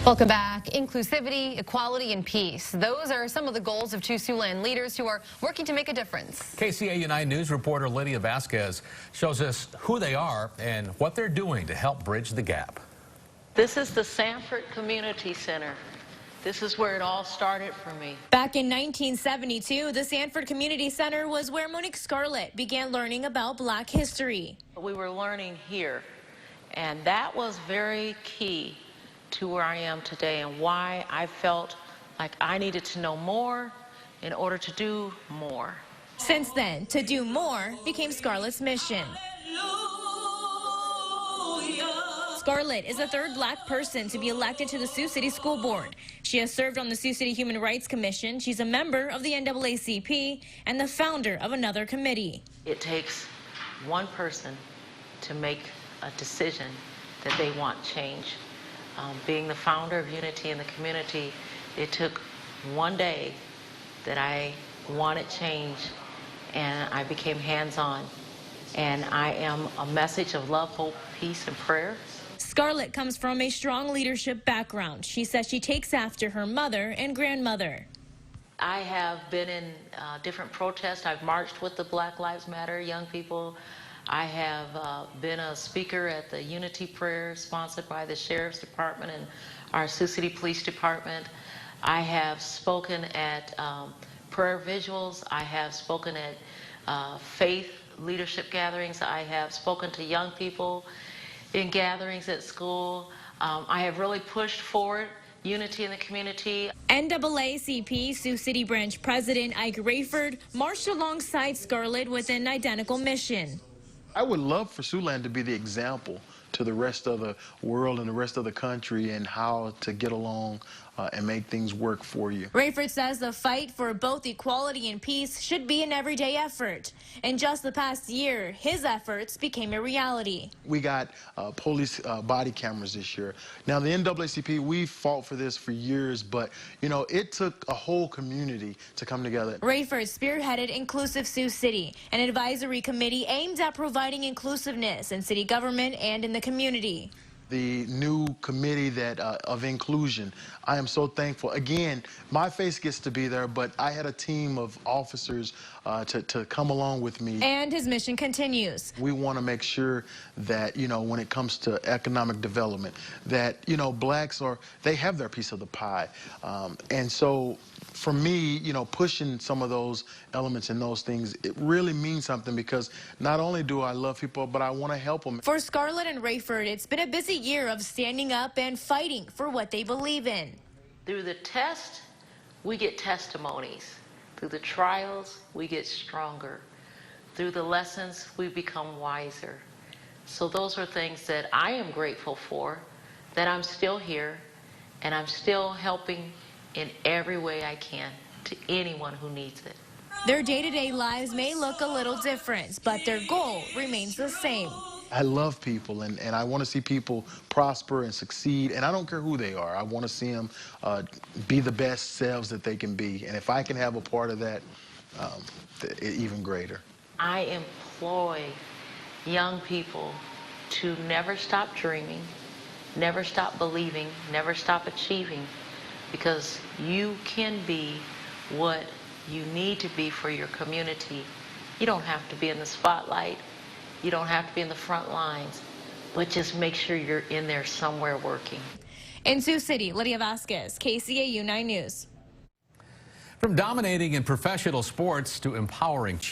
Welcome back. Inclusivity, equality, and peace. Those are some of the goals of two Siouxland leaders who are working to make a difference. KCAU-9 News reporter Lydia Vasquez shows us who they are and what they're doing to help bridge the gap. This is the Sanford Community Center. This is where it all started for me. Back in 1972, the Sanford Community Center was where Monique Scarlett began learning about Black history. We were learning here, and that was very key to where I am today and why I felt like I needed to know more in order to do more. Since then, to do more became Scarlett's mission. Scarlett is the third Black person to be elected to the Sioux City School Board. She has served on the Sioux City Human Rights Commission. She's a member of the NAACP and the founder of another committee. It takes one person to make a decision that they want change. Being the founder of Unity in the Community, it took one day that I wanted change, and I became hands-on. And I am a message of love, hope, peace, and prayer. Scarlett comes from a strong leadership background. She says she takes after her mother and grandmother. I have been in different protests. I've marched with the Black Lives Matter young people. I have been a speaker at the Unity Prayer sponsored by the Sheriff's Department and our Sioux City Police Department. I have spoken at prayer visuals. I have spoken at faith leadership gatherings. I have spoken to young people in gatherings at school. I have really pushed forward unity in the community. NAACP Sioux City Branch President Ike Rayford marched alongside Scarlett with an identical mission. I would love for Siouxland to be the example to the rest of the world and the rest of the country and how to get along and make things work for you. Rayford says the fight for both equality and peace should be an everyday effort. In just the past year, his efforts became a reality. We got police body cameras this year. Now, the NAACP, we fought for this for years, but, you know, it took a whole community to come together. Rayford spearheaded Inclusive Sioux City, an advisory committee aimed at providing inclusiveness in city government and in the community. The new committee of inclusion, I am so thankful. Again, my face gets to be there, but I had a team of officers to come along with me. And his mission continues. We want to make sure that, you know, when it comes to economic development, that, you know, blacks they have their piece of the pie. And so for me, you know, pushing some of those elements and those things, it really means something because not only do I love people, but I want to help them. For Scarlett and Rayford, it's been a busy year of standing up and fighting for what they believe in. Through the test, we get testimonies. Through the trials, we get stronger. Through the lessons, we become wiser. So those are things that I am grateful for, that I'm still here, and I'm still helping in every way I can to anyone who needs it. Their day-to-day lives may look a little different, but their goal remains the same. I love people, and I want to see people prosper and succeed, and I don't care who they are. I want to see them be the best selves that they can be, and if I can have a part of that, even greater. I employ young people to never stop dreaming, never stop believing, never stop achieving, because you can be what you need to be for your community. You don't have to be in the spotlight. You don't have to be in the front lines, but just make sure you're in there somewhere working. In Sioux City, Lydia Vasquez, KCAU-9 News. From dominating in professional sports to empowering children.